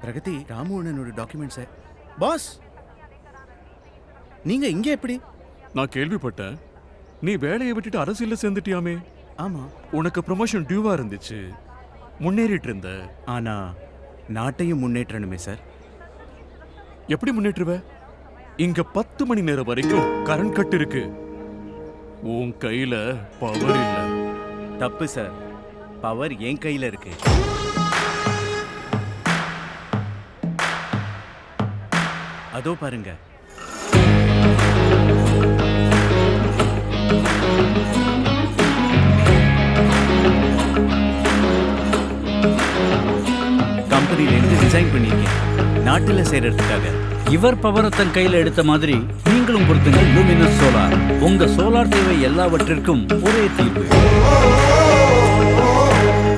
Pragati, ராமுவனனோட டாக்குமெண்ட்ஸை. Pass, நீங்க இங்க எப்படி? நான் கேள்விப்பட்டேன், நீ வேலையை விட்டுட்டு அரசியல்ல சேர்ந்துட்டியாமே. ஆமா. உனக்கு ப்ரொமோஷன் டியூவா இருந்துச்சு, முன்னேறிட்டு இருந்த. ஆனா நாட்டையும் முன்னேற்றணுமே சார். எப்படி முன்னேற்றுவ? இங்க 10 மணி நேரம் வரைக்கும் கரண்ட் கட் இருக்கு. உன் கையில பவர் இல்ல. தப்பு சார், பவர் என் கையில இருக்கு. அதோ பாருங்க. கம்பெனில இருந்து ரிசைன் பண்ணிருக்கேன், நாட்டுல சேர்றதுக்காக. இவர் பவரை தன் கையில எடுத்த மாதிரி நீங்களும் பொறுத்துங்க லூமினஸ் சோலார். உங்க சோலார் தேவை எல்லாவற்றிற்கும் ஒரே தீர்வு.